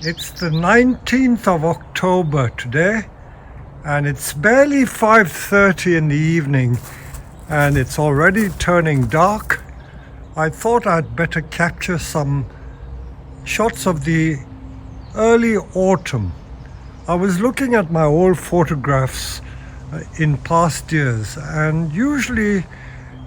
It's the 19th of October today, and it's barely 5:30 in the evening, and it's already turning dark. I thought I'd better capture some shots of the early autumn. I was looking at my old photographs in past years, and usually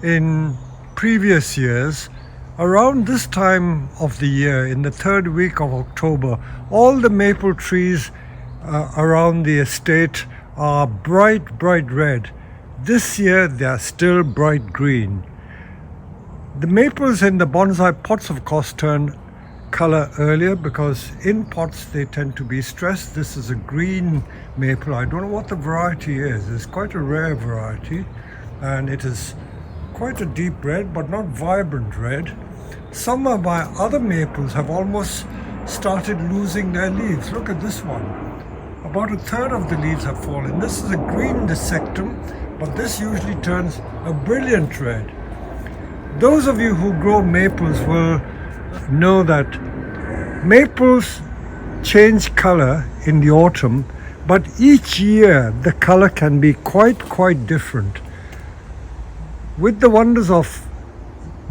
in previous years, around this time of the year, in the third week of October, all the maple trees around the estate are bright red. This year they are still bright green. The maples in the bonsai pots, of course, turn color earlier because in pots they tend to be stressed. This is a green maple. I don't know what the variety is. It's quite a rare variety, and it is quite a deep red, but not vibrant red. Some of my other maples have almost started losing their leaves. Look at this one. About a third of the leaves have fallen. This is a green dissectum, but this usually turns a brilliant red. Those of you who grow maples will know that maples change color in the autumn, but each year the color can be quite different. With the wonders of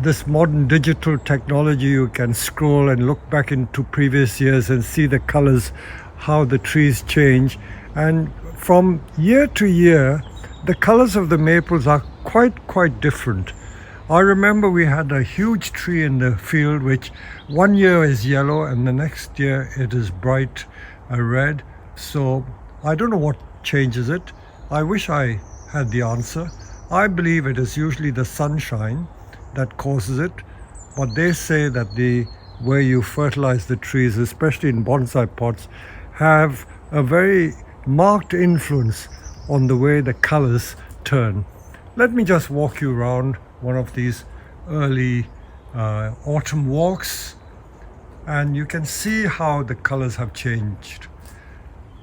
this modern digital technology, you can scroll and look back into previous years and see the colors, how the trees change, and from year to year the colors of the maples are quite different. I remember we had a huge tree in the field which one year is yellow and the next year it is bright red. So I don't know what changes it. I wish I had the answer. I believe it is usually the sunshine that causes it, but they say that the way you fertilize the trees, especially in bonsai pots, have a very marked influence on the way the colors turn. Let me just walk you around one of these early autumn walks, and you can see how the colors have changed.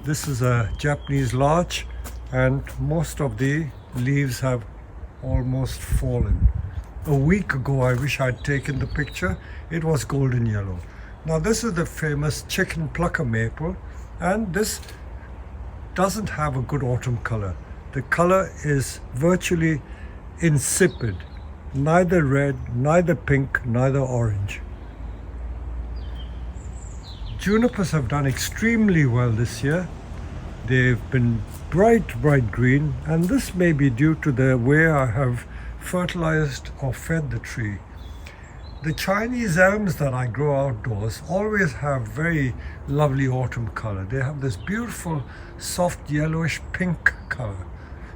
This is a Japanese larch, and most of the leaves have almost fallen. A week ago, I wish I'd taken the picture. It was golden yellow. Now this is the famous chicken plucker maple, and this doesn't have a good autumn color. The color is virtually insipid. Neither red, neither pink, neither orange. Junipers have done extremely well this year. They've been bright green, and this may be due to the way I have fertilized or fed the tree. The Chinese elms that I grow outdoors always have very lovely autumn color. They have this beautiful soft yellowish pink color.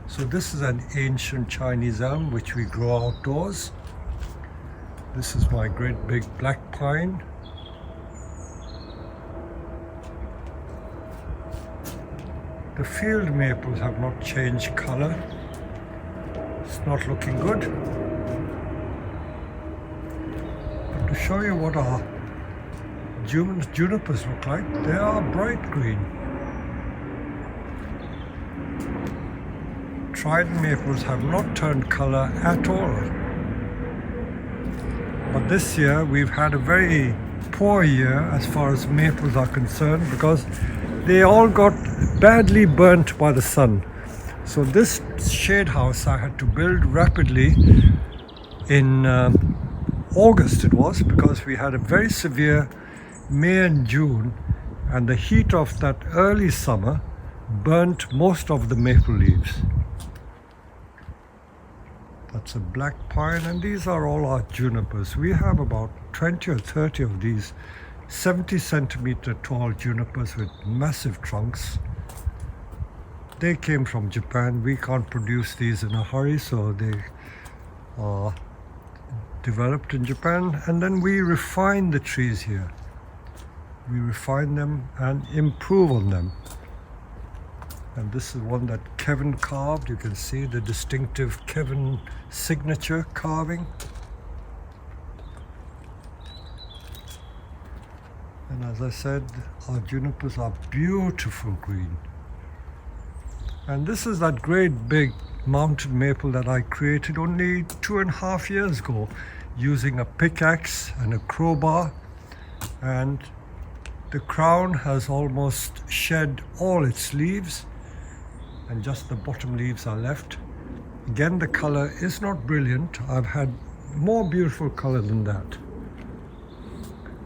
So this is an ancient Chinese elm which we grow outdoors. This is my great big black pine. The field maples have not changed color. It's not looking good. But to show you what our junipers look like, they are bright green. Trident maples have not turned color at all. But this year we've had a very poor year as far as maples are concerned because they all got badly burnt by the sun. So this shade house I had to build rapidly in August it was, because we had a very severe May and June, and the heat of that early summer burnt most of the maple leaves. That's a black pine, and these are all our junipers. We have about 20 or 30 of these 70 centimeter tall junipers with massive trunks. They came from Japan. We can't produce these in a hurry, so they are developed in Japan, and then we refine the trees here. We refine them and improve on them. And this is one that Kevin carved. You can see the distinctive Kevin signature carving. And as I said, our junipers are beautiful green. And this is that great big mountain maple that I created only 2.5 years ago using a pickaxe and a crowbar. And The crown has almost shed all its leaves and just the bottom leaves are left. Again, the color is not brilliant. I've had more beautiful color than that.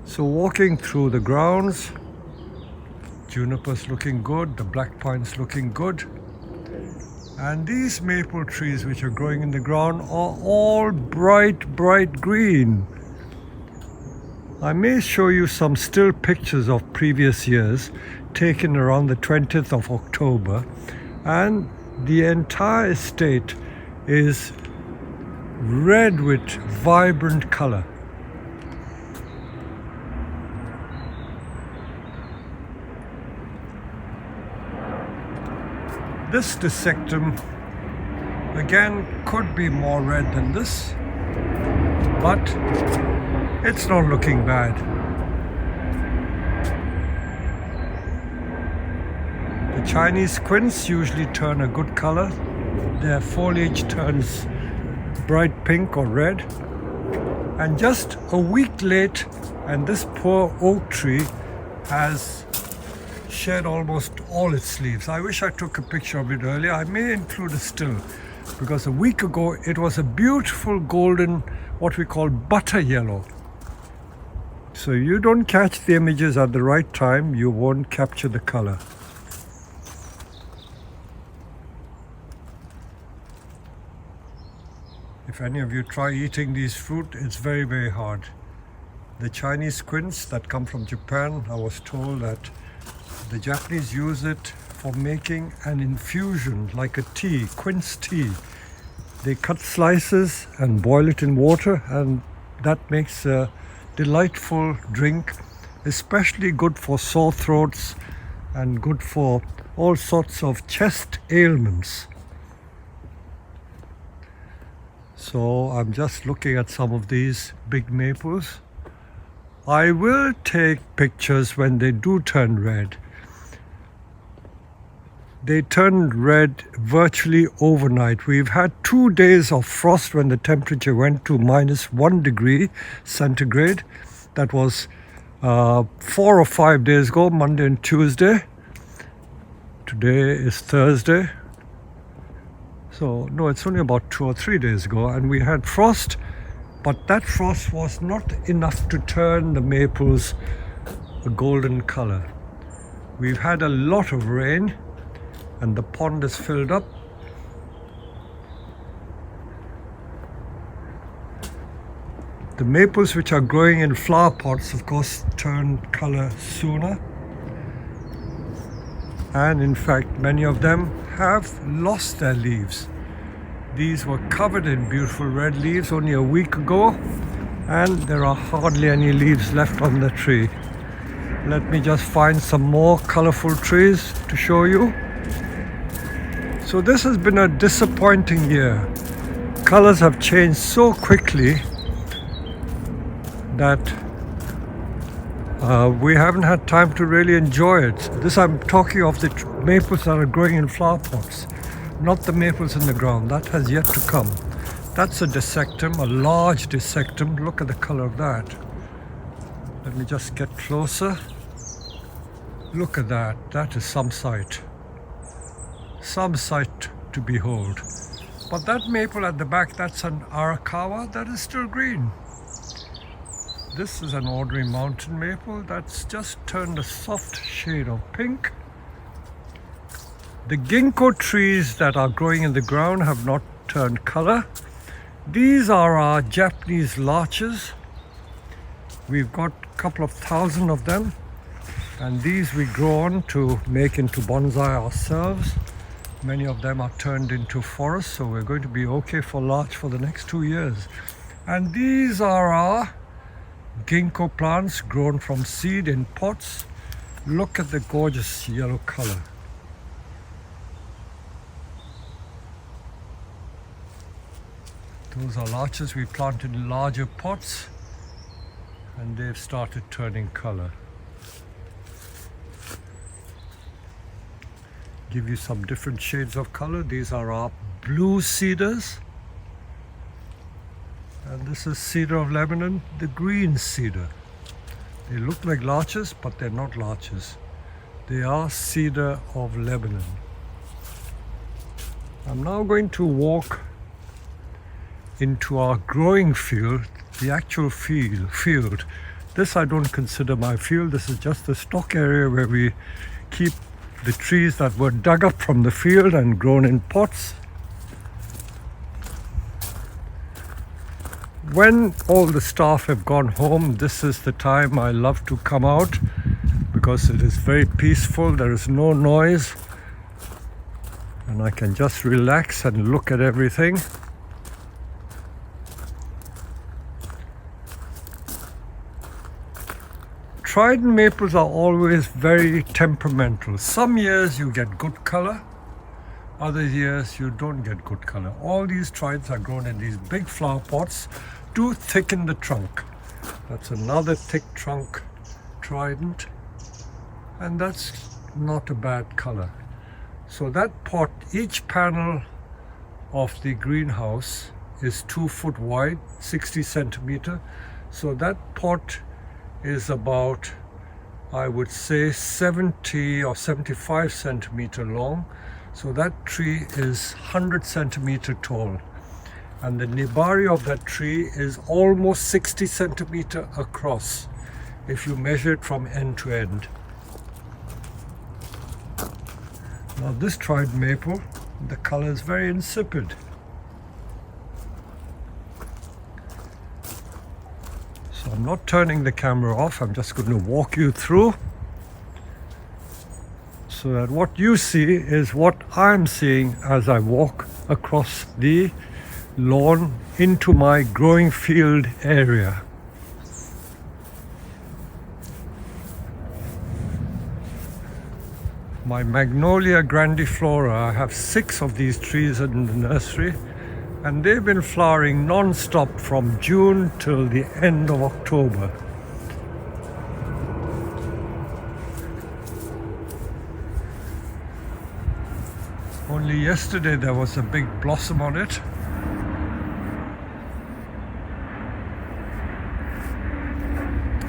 So walking through the grounds, juniper's looking good, the black pine's looking good. And these maple trees which are growing in the ground are all bright green. I may show you some still pictures of previous years taken around the 20th of October, and the entire estate is red with vibrant color. This dissectum again could be more red than this, but it's not looking bad. The Chinese quince usually turn a good color. Their foliage turns bright pink or red. And just a week late, and this poor oak tree has shed almost all its leaves. I wish I took a picture of it earlier. I may include a still, because a week ago it was a beautiful golden, what we call butter yellow. So you don't catch the images at the right time, you won't capture the color. If any of you try eating these fruit, it's very hard. The Chinese quince that come from Japan, I was told that the Japanese use it for making an infusion like a tea, quince tea. They cut slices and boil it in water, and that makes a delightful drink, especially good for sore throats and good for all sorts of chest ailments. So I'm just looking at some of these big maples. I will take pictures when they do turn red. They turned red virtually overnight. We've had 2 days of frost when the temperature went to -1 degree centigrade. That was 4 or 5 days ago, Monday and Tuesday. Today is Thursday. So no, it's only about 2 or 3 days ago, and we had frost, but that frost was not enough to turn the maples a golden color. We've had a lot of rain, and the pond is filled up. The maples which are growing in flower pots, of course, turn color sooner. And in fact, many of them have lost their leaves. These were covered in beautiful red leaves only a week ago, and there are hardly any leaves left on the tree. Let me just find some more colorful trees to show you. So this has been a disappointing year. Colors have changed so quickly that we haven't had time to really enjoy it. This, I'm talking of the maples that are growing in flower pots, not the maples in the ground. That has yet to come. That's a dissectum, a large dissectum. Look at the color of that. Let me just get closer. Look at that. That is some sight. Some sight to behold. But that maple at the back, that's an Arakawa, that is still green. This is an ordinary mountain maple that's just turned a soft shade of pink. The ginkgo trees that are growing in the ground have not turned color. These are our Japanese larches. We've got a couple of thousand of them, and these we grow on to make into bonsai ourselves. Many of them are turned into forests, so we're going to be okay for larch for the next 2 years. And these are our ginkgo plants grown from seed in pots. Look at the gorgeous yellow color. Those are larches we planted in larger pots, and they've started turning color. Give you some different shades of color. These are our blue cedars, and this is cedar of Lebanon, the green cedar. They look like larches, but they're not larches. They are cedar of Lebanon. I'm now going to walk into our growing field, the actual field. This I don't consider my field. This is just the stock area where we keep the trees that were dug up from the field and grown in pots. When all the staff have gone home, this is the time I love to come out because it is very peaceful. There is no noise and I can just relax and look at everything. Trident maples are always very temperamental. Some years you get good color, other years you don't get good color. All these tridents are grown in these big flower pots to thicken the trunk. That's another thick trunk trident, and that's not a bad color. So that pot, each panel of the greenhouse is 2 foot wide, 60 centimeter. So that pot is about, I would say, 70 or 75 centimeter long. So that tree is 100 centimeter tall. And the nibari of that tree is almost 60 centimeter across if you measure it from end to end. Now this trident maple, the color is very insipid. So I'm not turning the camera off, I'm just going to walk you through so that what you see is what I'm seeing as I walk across the lawn into my growing field area. My Magnolia grandiflora, I have 6 of these trees in the nursery and they've been flowering non-stop from June till the end of October. Only yesterday there was a big blossom on it.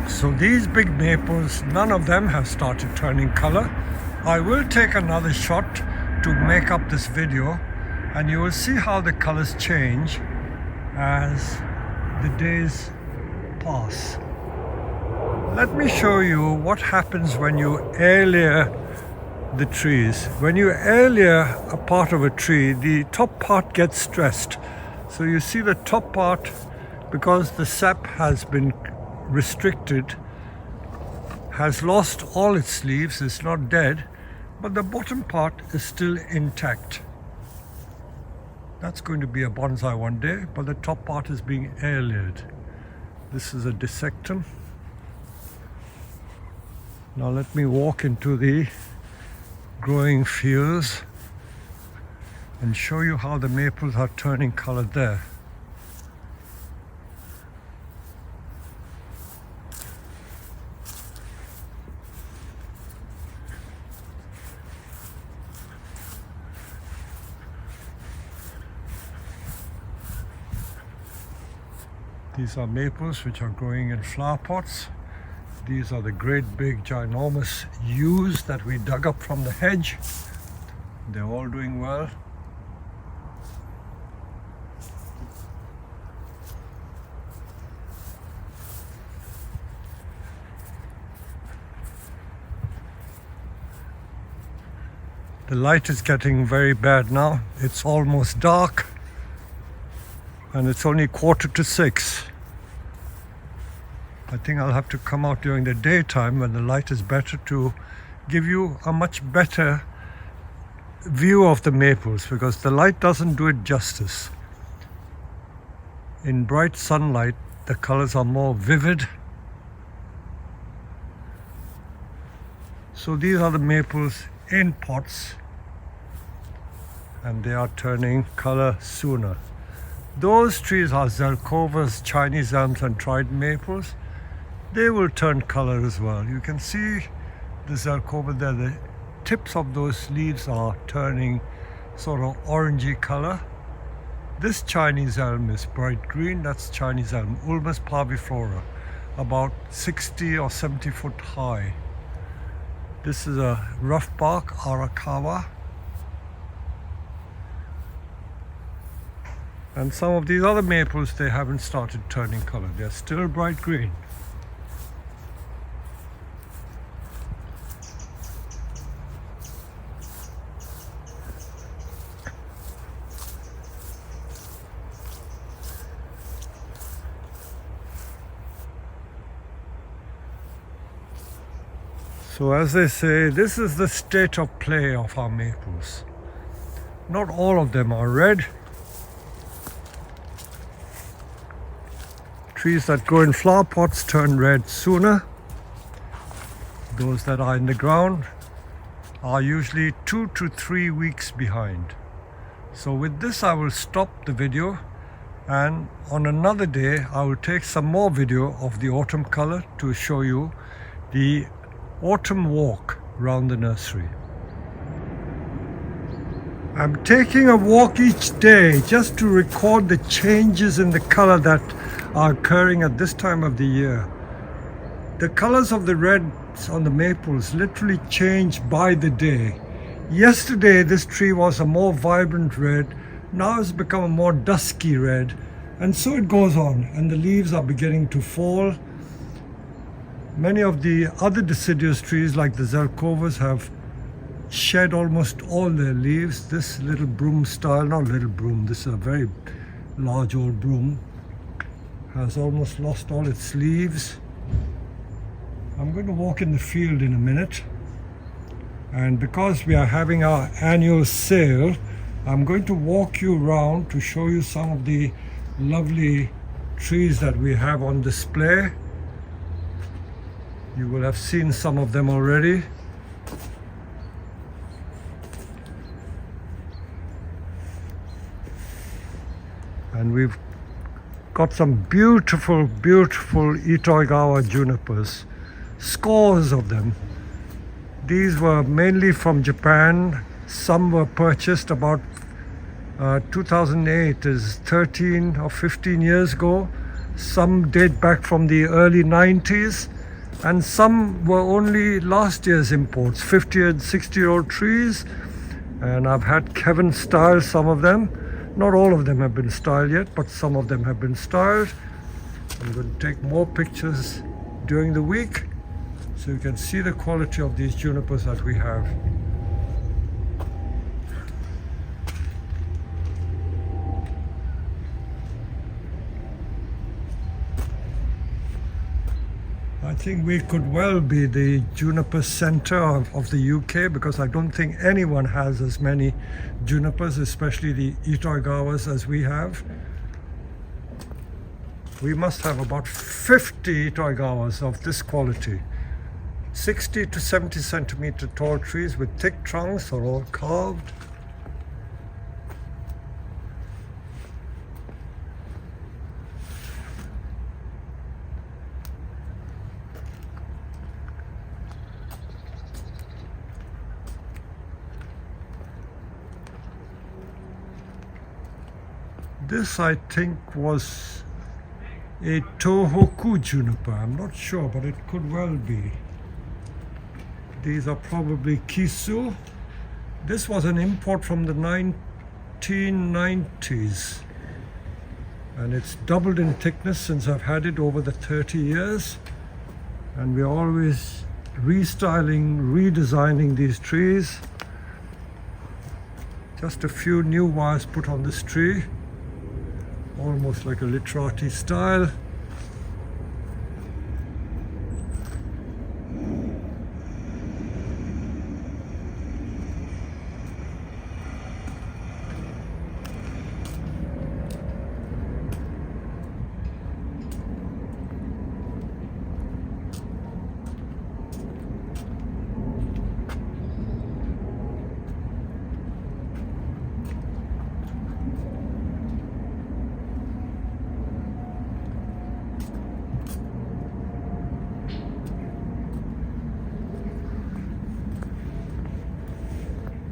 So these big maples, none of them have started turning color. I will take another shot to make up this video and you will see how the colors change as the days pass. Let me show you what happens when you air layer the trees. When you air layer a part of a tree, the top part gets stressed. So you see the top part, because the sap has been restricted, has lost all its leaves, it's not dead, but the bottom part is still intact. That's going to be a bonsai one day, but the top part is being air layered. This is a dissectum. Now let me walk into the growing fields and show you how the maples are turning color there. These are maples which are growing in flower pots. These are the great big ginormous yews that we dug up from the hedge. They're all doing well. The light is getting very bad now. It's almost dark and it's only 5:45. I think I'll have to come out during the daytime when the light is better to give you a much better view of the maples, because the light doesn't do it justice. In bright sunlight, the colors are more vivid. So these are the maples in pots and they are turning color sooner. Those trees are Zelkovas, Chinese elms and trident maples. They will turn color as well. You can see the Zelkova there, the tips of those leaves are turning sort of orangey color. This Chinese elm is bright green, that's Chinese elm, Ulmus parviflora. about 60 or 70 foot high. This is a rough bark Arakawa. And some of these other maples, they haven't started turning color. They're still bright green. So as they say, this is the state of play of our maples. Not all of them are red. Trees that grow in flower pots turn red sooner. Those that are in the ground are usually 2 to 3 weeks behind. So with this I will stop the video, and on another day I will take some more video of the autumn color to show you the autumn walk around the nursery. I'm taking a walk each day just to record the changes in the color that are occurring at this time of the year. The colors of the reds on the maples literally change by the day. Yesterday this tree was a more vibrant red, now it's become a more dusky red, and so it goes on, and the leaves are beginning to fall. Many of the other deciduous trees like the Zelkovas have shed almost all their leaves. This little broom style, not little broom, this is a very large old broom, has almost lost all its leaves. I'm going to walk in the field in a minute, and because we are having our annual sale, I'm going to walk you around to show you some of the lovely trees that we have on display. You will have seen some of them already. And we've got some beautiful, beautiful Itoigawa junipers. Scores of them. These were mainly from Japan. Some were purchased about 2008, is 13 or 15 years ago. Some date back from the early 90s. And some were only last year's imports, 50 and 60-year-old trees. And I've had Kevin style some of them. Not all of them have been styled yet, but some of them have been styled. I'm going to take more pictures during the week so you can see the quality of these junipers that we have. I think we could well be the juniper center of the UK, because I don't think anyone has as many junipers, especially the Itoigawas, as we have. We must have about 50 Itoigawas of this quality. 60 to 70 centimeter tall trees with thick trunks, are all carved. This, I think, was a Tohoku juniper. I'm not sure, but it could well be. These are probably Kisu. This was an import from the 1990s. And it's doubled in thickness since I've had it over the 30 years. And we're always restyling, redesigning these trees. Just a few new wires put on this tree. Almost like a literati style.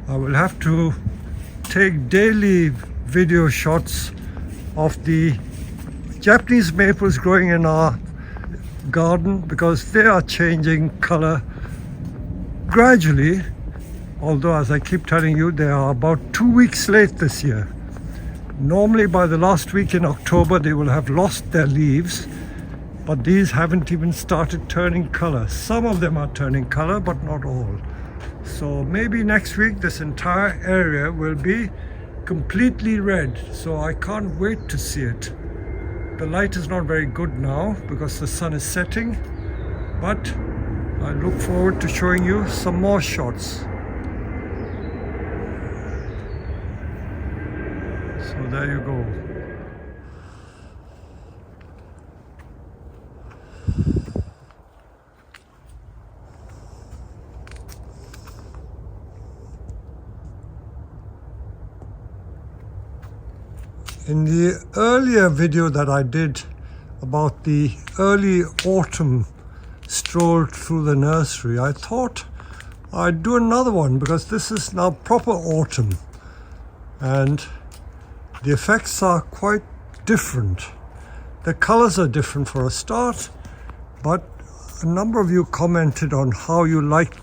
I will have to take daily video shots of the Japanese maples growing in our garden because they are changing color gradually, although as I keep telling you, they are about 2 weeks late this year. Normally by the last week in October they will have lost their leaves, but these haven't even started turning color. Some of them are turning color, but not all. So maybe next week this entire area will be completely red, so I can't wait to see it. The light is not very good now because the sun is setting, but I look forward to showing you some more shots. So there you go. In the earlier video that I did about the early autumn stroll through the nursery, I thought I'd do another one because this is now proper autumn and the effects are quite different. The colors are different for a start, but a number of you commented on how you like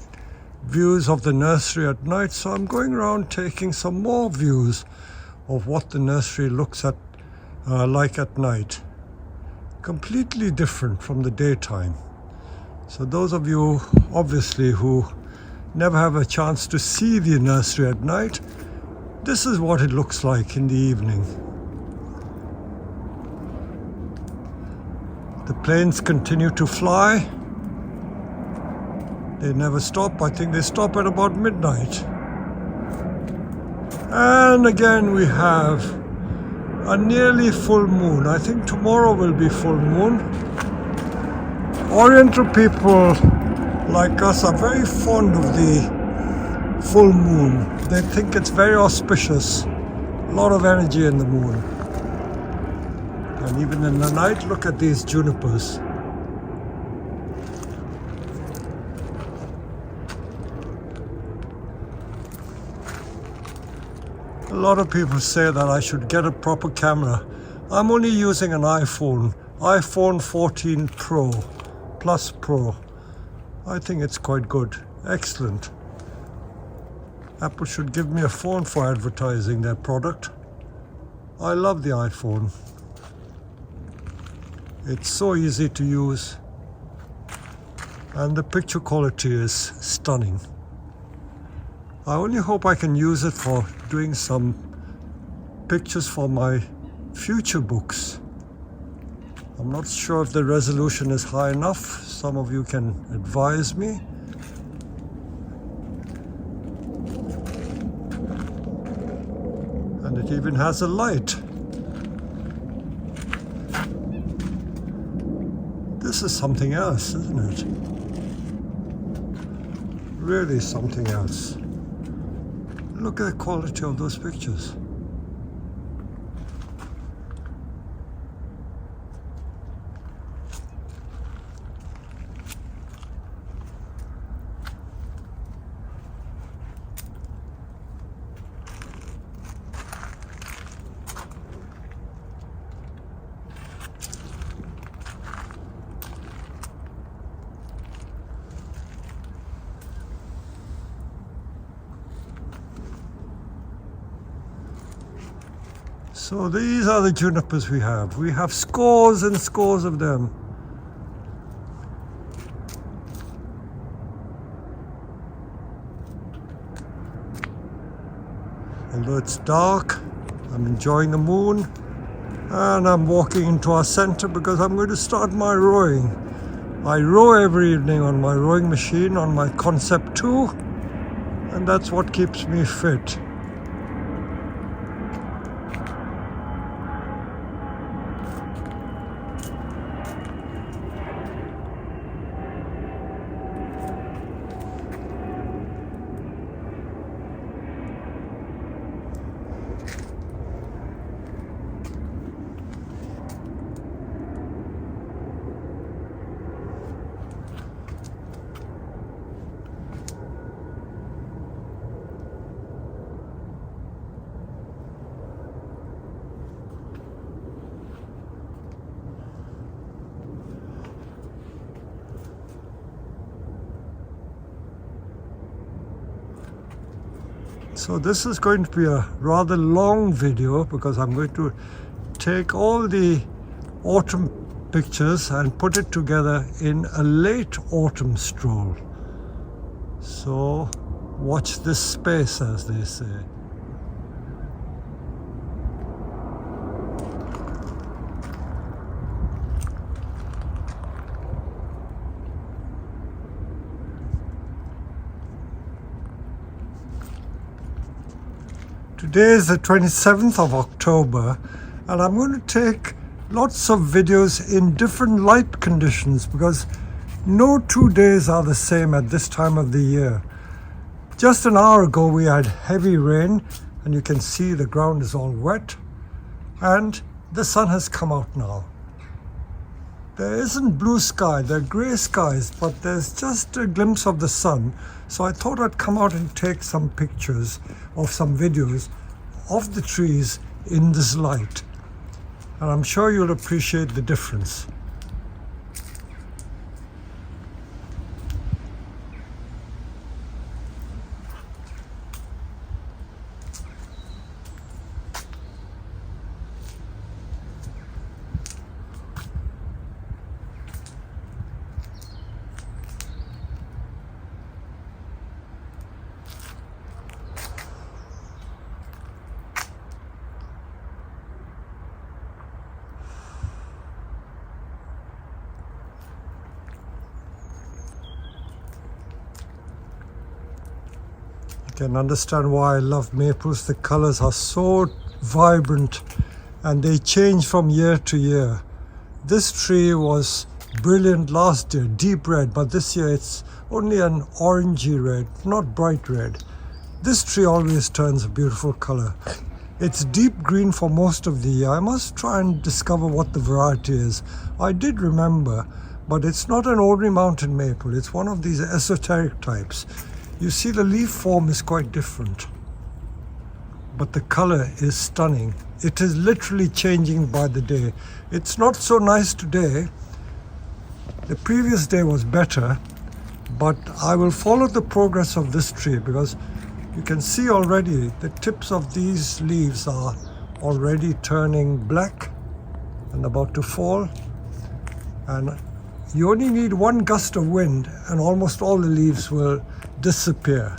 views of the nursery at night, so I'm going around taking some more views of what the nursery looks at like at night. Completely different from the daytime. So those of you obviously who never have a chance to see the nursery at night, this is what it looks like in the evening. The planes continue to fly. They never stop. I think they stop at about midnight. And again we have a nearly full moon. I think tomorrow will be full moon. Oriental people like us are very fond of the full moon. They think it's very auspicious. A lot of energy in the moon. And even in the night, look at these junipers. A lot of people say that I should get a proper camera. I'm only using an iPhone 14 Pro, Plus Pro. I think it's quite good, excellent. Apple should give me a phone for advertising their product. I love the iPhone. It's so easy to use and the picture quality is stunning. I only hope I can use it for doing some pictures for my future books. I'm not sure if the resolution is high enough. Some of you can advise me. And it even has a light. This is something else, isn't it? Really something else. Look at the quality of those pictures. So these are the junipers we have. We have scores and scores of them. Although it's dark, I'm enjoying the moon and I'm walking into our center because I'm going to start my rowing. I row every evening on my rowing machine on my Concept 2 and that's what keeps me fit. So this is going to be a rather long video because I'm going to take all the autumn pictures and put it together in a late autumn stroll. So watch this space, as they say. Today is the 27th of October, and I'm going to take lots of videos in different light conditions because no 2 days are the same at this time of the year. Just an hour ago we had heavy rain, and you can see the ground is all wet, and the sun has come out now. There isn't blue sky, there are grey skies, but there's just a glimpse of the sun. So I thought I'd come out and take some pictures of some videos of the trees in this light. And I'm sure you'll appreciate the difference. You can understand why I love maples. The colors are so vibrant and they change from year to year. This tree was brilliant last year, deep red, but this year it's only an orangey red, not bright red. This tree always turns a beautiful color. It's deep green for most of the year. I must try and discover what the variety is. I did remember, but it's not an ordinary mountain maple. It's one of these esoteric types. You see, the leaf form is quite different, but the color is stunning. It is literally changing by the day. It's not so nice today. The previous day was better, but I will follow the progress of this tree because you can see already the tips of these leaves are already turning black and about to fall. And you only need one gust of wind and almost all the leaves will disappear.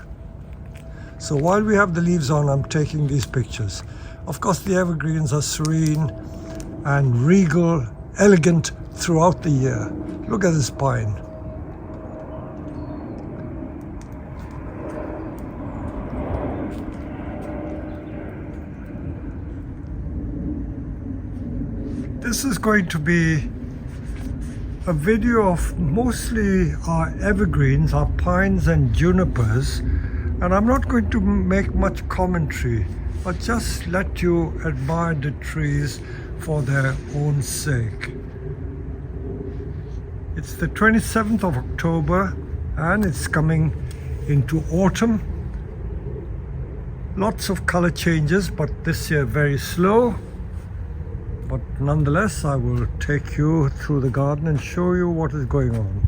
So while we have the leaves on, I'm taking these pictures. Of course, the evergreens are serene and regal, elegant throughout the year. Look at this pine. This is going to be a video of mostly our evergreens, our pines and junipers, and I'm not going to make much commentary, but just let you admire the trees for their own sake. It's the 27th of October and it's coming into autumn. Lots of color changes, but this year very slow. But nonetheless, I will take you through the garden and show you what is going on.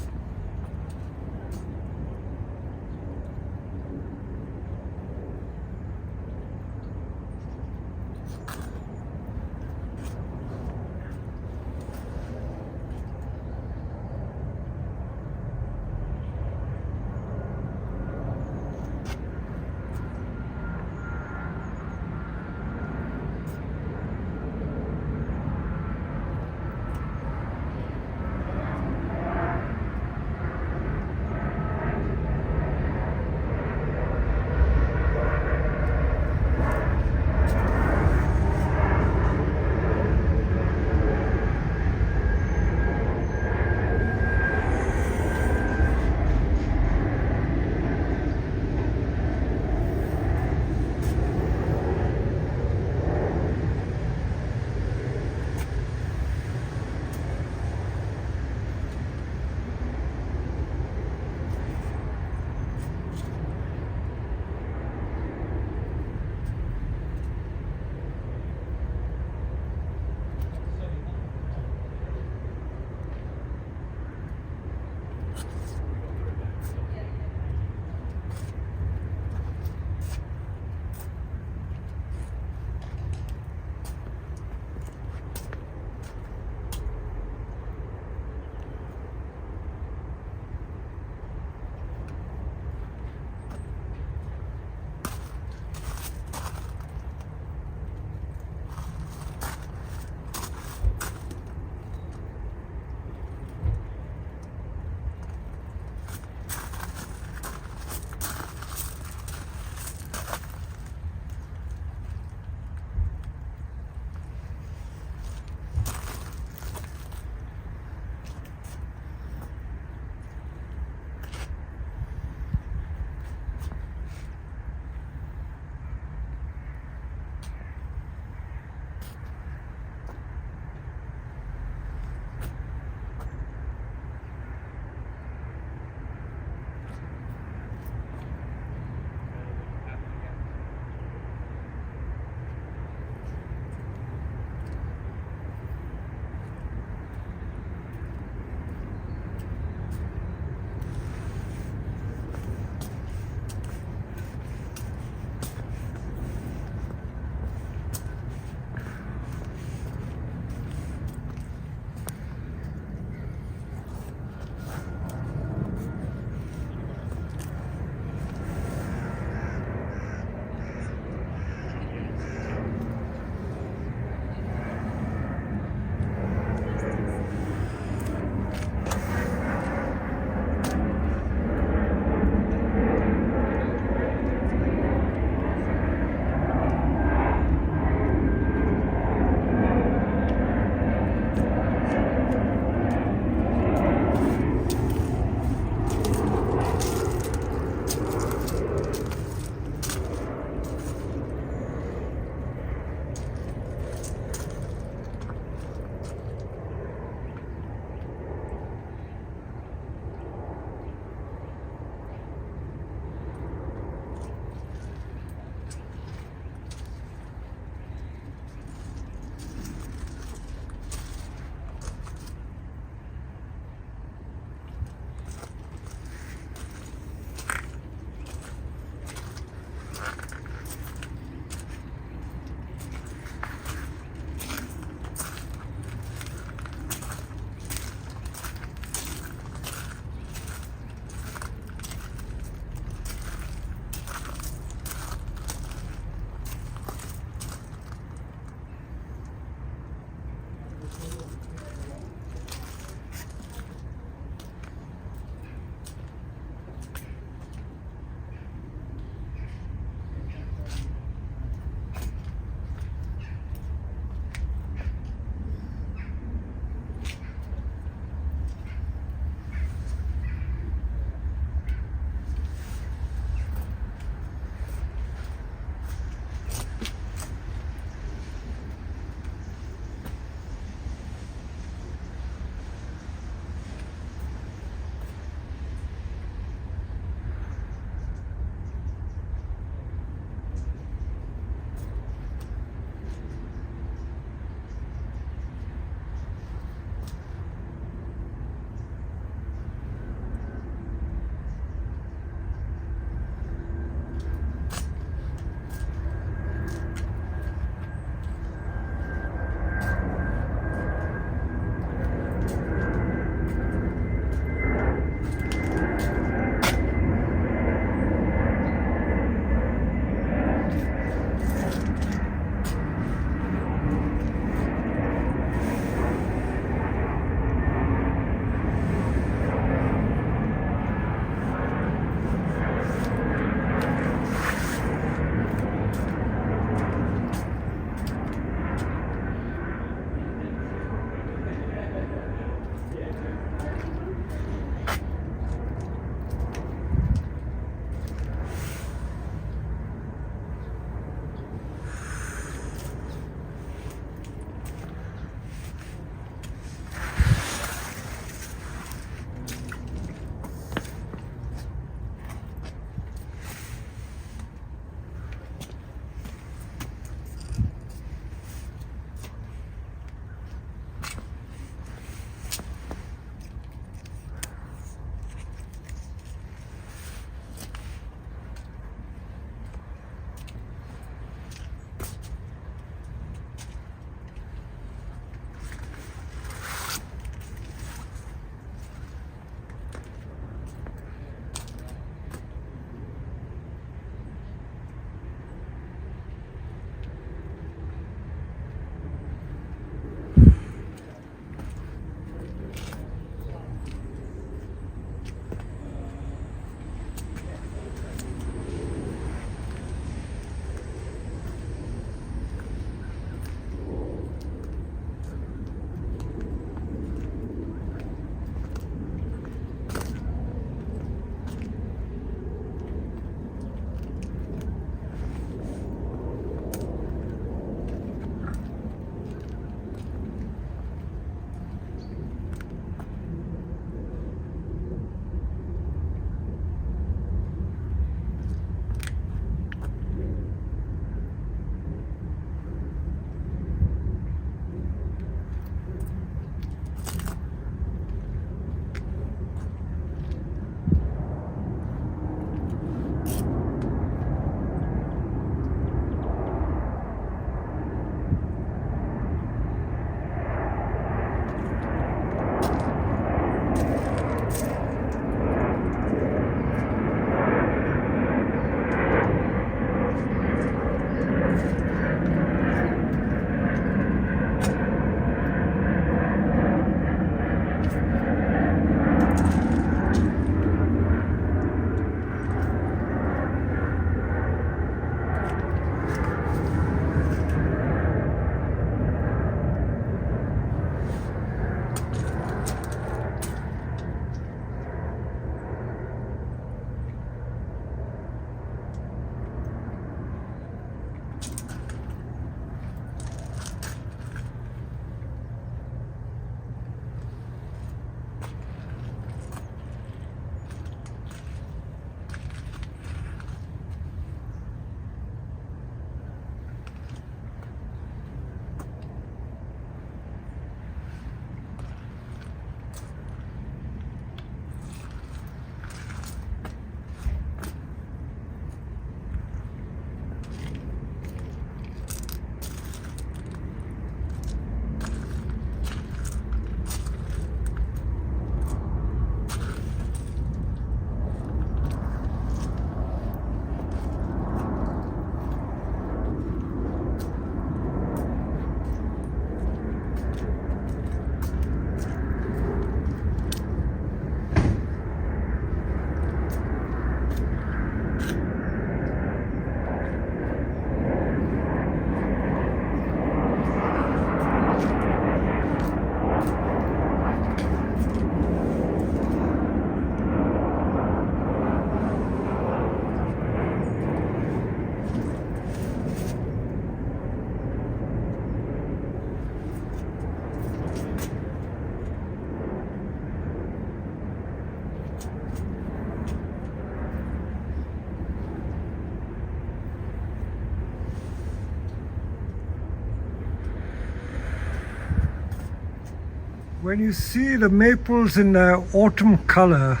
When you see the maples in their autumn color,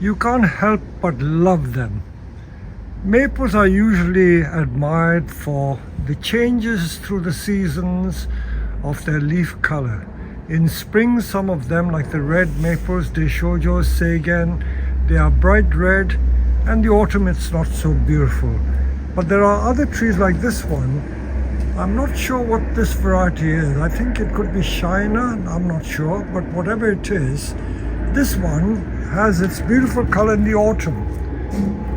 you can't help but love them. Maples are usually admired for the changes through the seasons of their leaf color. In spring, some of them, like the red maples, Deishoujo, Seigen, they are bright red, and the autumn it's not so beautiful. But there are other trees like this one. I'm not sure what this variety is. I think it could be Shiner, I'm not sure, but whatever it is, this one has its beautiful color in the autumn.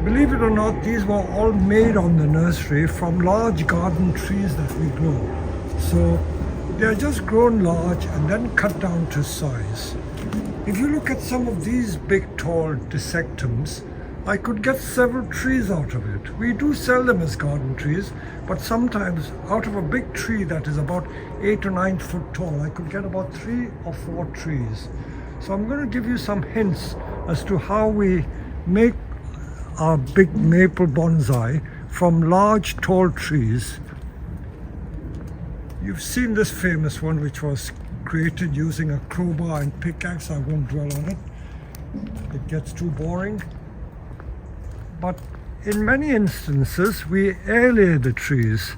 Believe it or not, these were all made on the nursery from large garden trees that we grow. So they're just grown large and then cut down to size. If you look at some of these big tall dissectums, I could get several trees out of it. We do sell them as garden trees, but sometimes out of a big tree that is about 8 or 9 foot tall, I could get about 3 or 4 trees. So I'm going to give you some hints as to how we make our big maple bonsai from large tall trees. You've seen this famous one, which was created using a crowbar and pickaxe. I won't dwell on it. It gets too boring. But in many instances, we air layer the trees.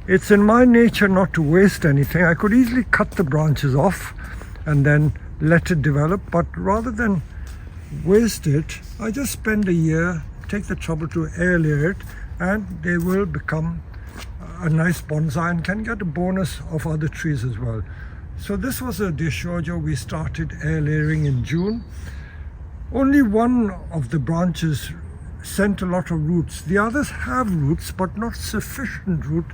It's in my nature not to waste anything. I could easily cut the branches off and then let it develop, but rather than waste it, I just spend a year, take the trouble to air layer it, and they will become a nice bonsai and can get a bonus of other trees as well. So this was a Deishoujo we started air layering in June. Only one of the branches sent a lot of roots. The others have roots, but not sufficient root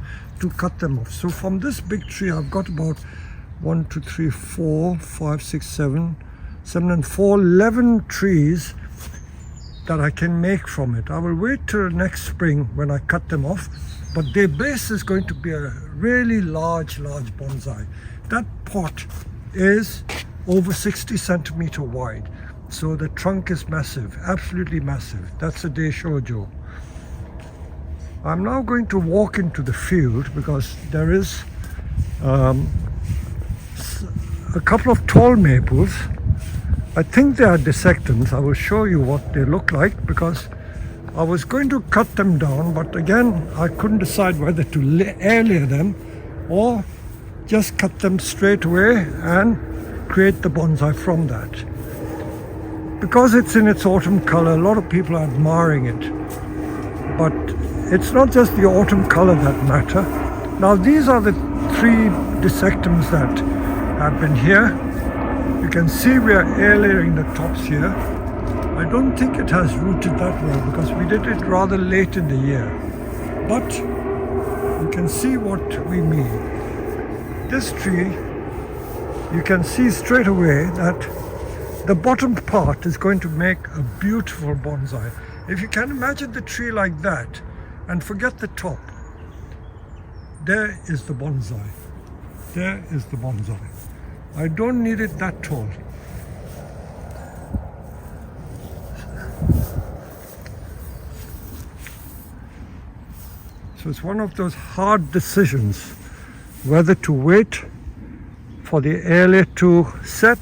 to cut them off. So from this big tree, I've got about 1, 2, 3, 4, 5, 6, 7 and 4, 11 trees that I can make from it. I will wait till next spring when I cut them off, but their base is going to be a really large bonsai. That pot is over 60 centimeter wide. So the trunk is massive, absolutely massive. That's a Deishoujo. I'm now going to walk into the field because there is a couple of tall maples. I think they are dissectums. I will show you what they look like because I was going to cut them down, but again, I couldn't decide whether to air layer them or just cut them straight away and create the bonsai from that. Because it's in its autumn color, a lot of people are admiring it. But it's not just the autumn color that matter. Now these are the 3 dissectums that have been here. You can see we are air layering the tops here. I don't think it has rooted that well because we did it rather late in the year. But you can see what we mean. This tree, you can see straight away that the bottom part is going to make a beautiful bonsai. If you can imagine the tree like that and forget the top, there is the bonsai. There is the bonsai. I don't need it that tall. So it's one of those hard decisions whether to wait for the air layer to set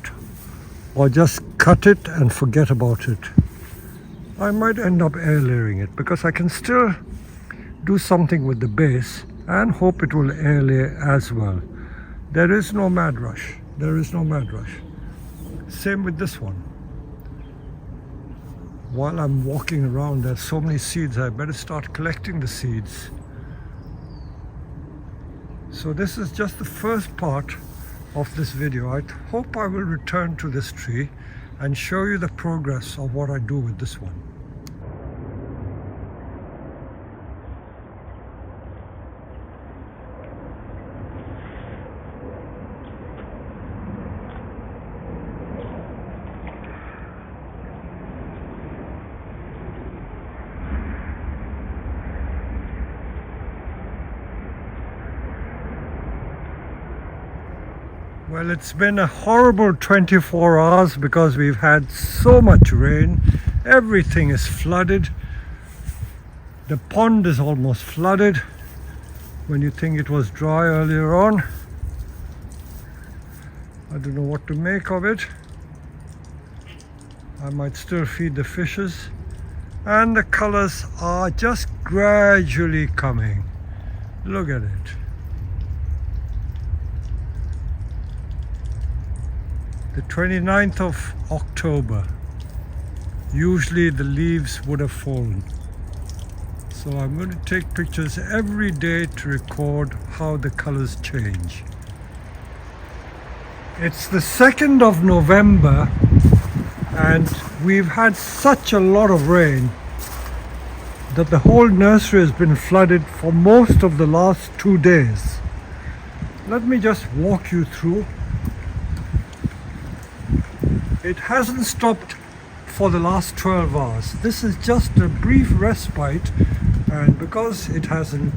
or just cut it and forget about it. I might end up air layering it because I can still do something with the base and hope it will air layer as well. There is no mad rush. There is no mad rush. Same with this one. While I'm walking around, there's so many seeds, I better start collecting the seeds. So this is just the first part of this video. I hope I will return to this tree and show you the progress of what I do with this one. Well, it's been a horrible 24 hours because we've had so much rain. Everything is flooded. The pond is almost flooded when you think it was dry earlier on. I don't know what to make of it. I might still feed the fishes. And the colors are just gradually coming. Look at it. The 29th of October. Usually the leaves would have fallen. So I'm going to take pictures every day to record how the colors change. It's the 2nd of November and we've had such a lot of rain that the whole nursery has been flooded for most of the last 2 days. Let me just walk you through. It hasn't stopped for the last 12 hours. This is just a brief respite, and because it hasn't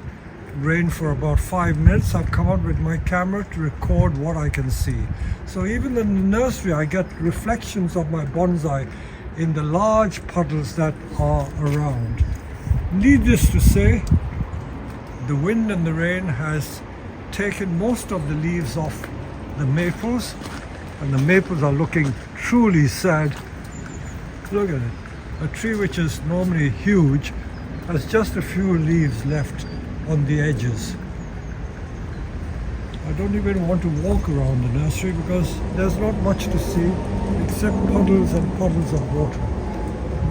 rained for about 5 minutes, I've come out with my camera to record what I can see. So even in the nursery I get reflections of my bonsai in the large puddles that are around. Needless to say, the wind and the rain has taken most of the leaves off the maples, and the maples are looking truly sad. Look at it. A tree which is normally huge has just a few leaves left on the edges. I don't even want to walk around the nursery because there's not much to see except puddles and puddles of water.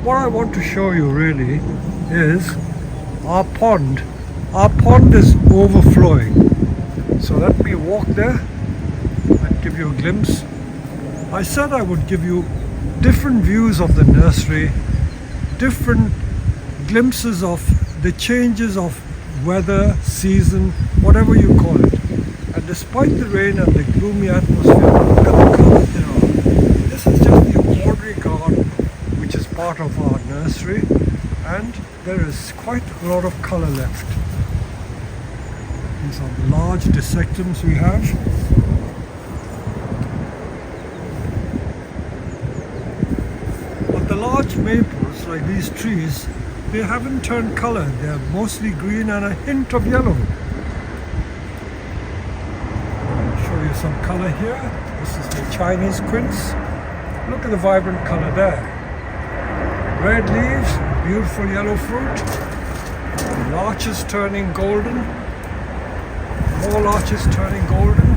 What I want to show you really is our pond. Our pond is overflowing. So let me walk there and give you a glimpse. I said I would give you different views of the nursery, different glimpses of the changes of weather, season, whatever you call it. And despite the rain and the gloomy atmosphere, look at the colors there are. This is just the ordinary garden which is part of our nursery, and there is quite a lot of color left. These are the large dissectums we have. But the large maples, like these trees, they haven't turned color. They are mostly green and a hint of yellow. I'll show you some color here. This is the Chinese quince. Look at the vibrant color there. Red leaves, beautiful yellow fruit. The larches turning golden. More larches turning golden.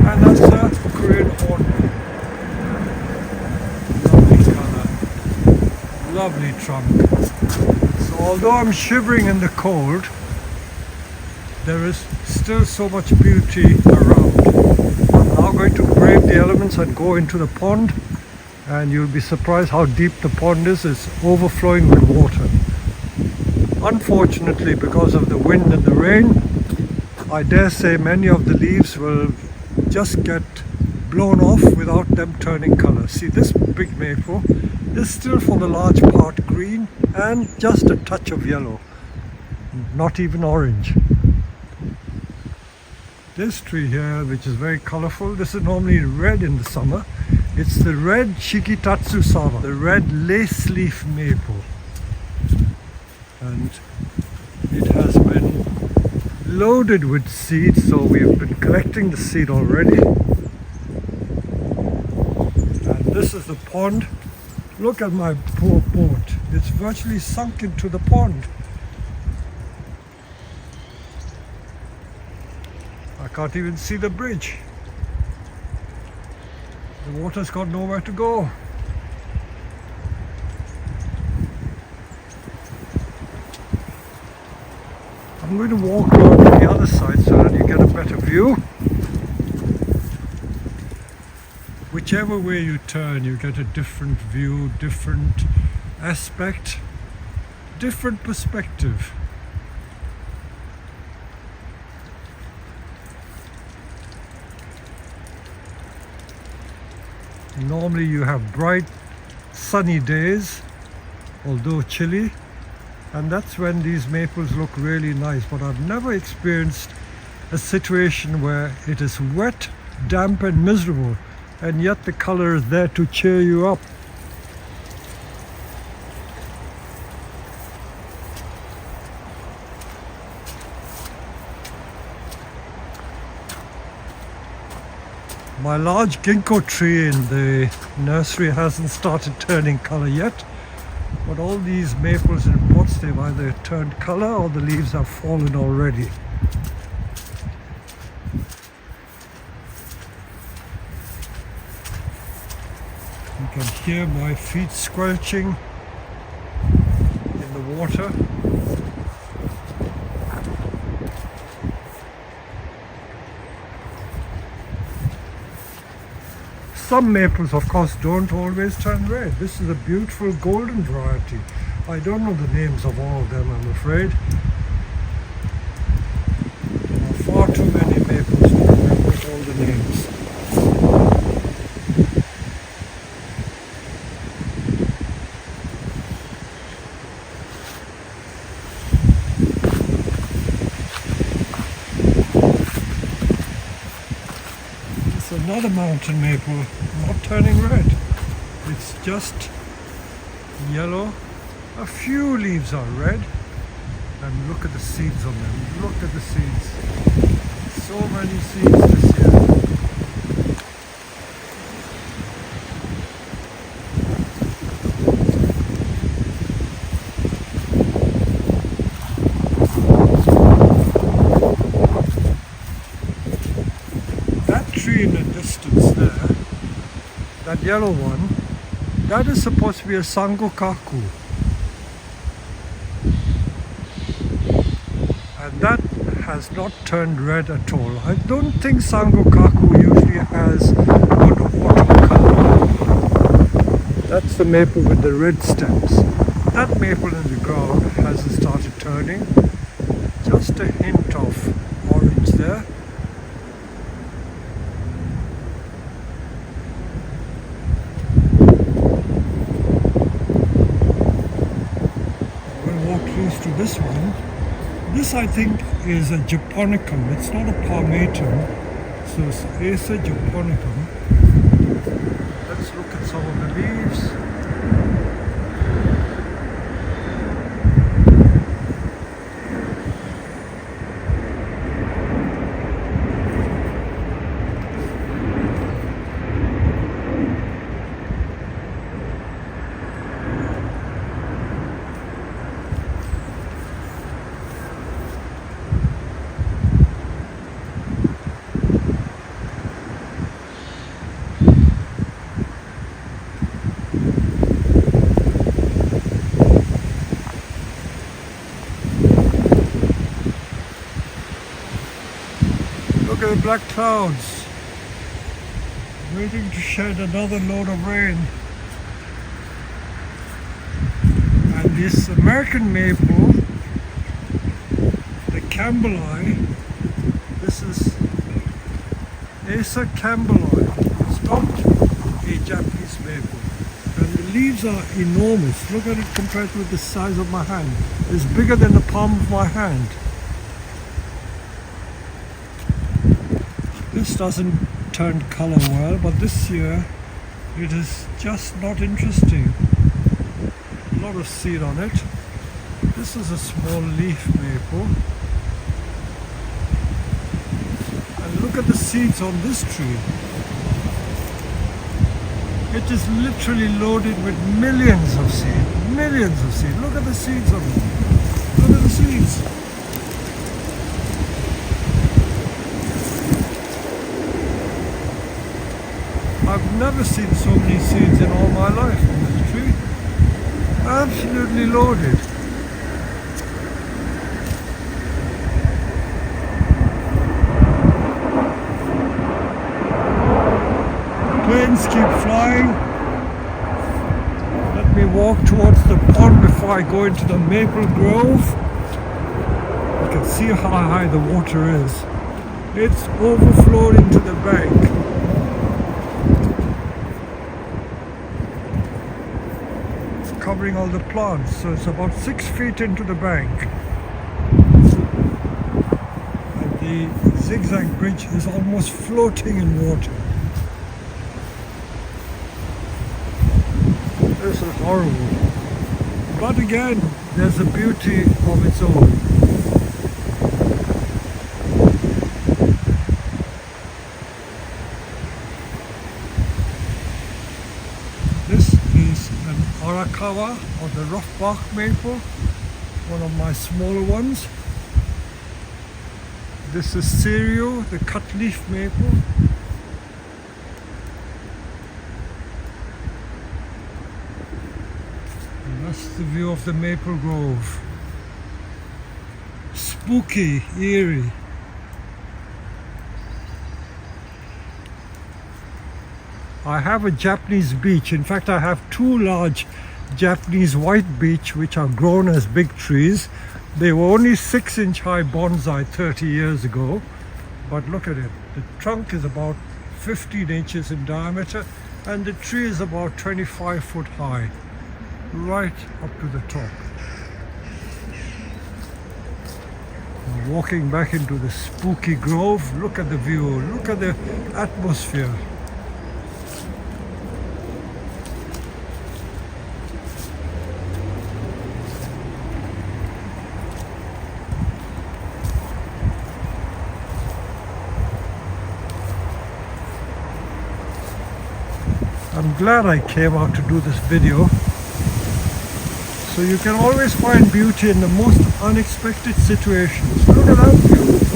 And that's a Korean hornbill. Lovely color. Lovely trunk. So although I'm shivering in the cold, there is still so much beauty around. I'm now going to brave the elements and go into the pond, and you'll be surprised how deep the pond is. It's overflowing with water. Unfortunately, because of the wind and the rain, I dare say many of the leaves will just get blown off without them turning color. See, this big maple is still for the large part green and just a touch of yellow, not even orange. This tree here, which is very colorful, this is normally red in the summer. It's the red Shikitatsu Sawa, the red lace leaf maple. And it has been loaded with seeds, so we've been collecting the seed already. And this is the pond. Look at my poor boat. It's virtually sunk into the pond. I can't even see the bridge. The water's got nowhere to go. I'm going to walk around to the other side so that you get a better view. Whichever way you turn, you get a different view, different aspect, different perspective. Normally you have bright sunny days, although chilly, and that's when these maples look really nice. But I've never experienced a situation where it is wet, damp and miserable, and yet the color is there to cheer you up. My large ginkgo tree in the nursery hasn't started turning color yet, but all these maples in pots, they've either turned color or the leaves have fallen already. You can hear my feet squelching in the water. Some maples, of course, don't always turn red. This is a beautiful golden variety. I don't know the names of all of them, I'm afraid. There are far too many maples to remember all the names. It's another mountain maple, not turning red. It's just yellow. A few leaves are red. And look at the seeds on them. Look at the seeds. So many seeds this year. That tree in the distance there, that yellow one, that is supposed to be a sangokaku. And that has not turned red at all. I don't think sangokaku usually has good autumn color. That's the maple with the red stems. That maple in the ground hasn't started turning. Just a hint of orange there. We'll walk close to this one. This, I think, is a japonicum. It's not a palmatum, so it's a japonicum. Let's look at some of the leaves. Look at the black clouds, waiting to shed another load of rain. And this American maple, the Campbelli, this is Acer Campbelli. It's not a Japanese maple. And the leaves are enormous. Look at it compared with the size of my hand. It's bigger than the palm of my hand. This doesn't turn color well, but this year it is just not interesting. A lot of seed on it. This is a small leaf maple. And look at the seeds on this tree. It is literally loaded with millions of seeds. Millions of seeds. Look at the seeds on it. Look at the seeds. I've never seen so many seeds in all my life on this tree. Absolutely loaded. Planes keep flying. Let me walk towards the pond before I go into the maple grove. You can see how high the water is. It's overflowed into the bank. Covering all the plants, so it's about 6 feet into the bank. And the zigzag bridge is almost floating in water. This is horrible. But again, there's a beauty of its own. an Arakawa, or the rough bark maple, one of my smaller ones. This is Serio, the cut leaf maple. And that's the view of the maple grove. Spooky, eerie. I have a Japanese beech. In fact, I have two large Japanese white beech which are grown as big trees. They were only 6-inch high bonsai 30 years ago, but look at it. The trunk is about 15 inches in diameter and the tree is about 25 foot high, right up to the top. We're walking back into the spooky grove. Look at the view, look at the atmosphere. I'm glad I came out to do this video. So you can always find beauty in the most unexpected situations. Look at that view.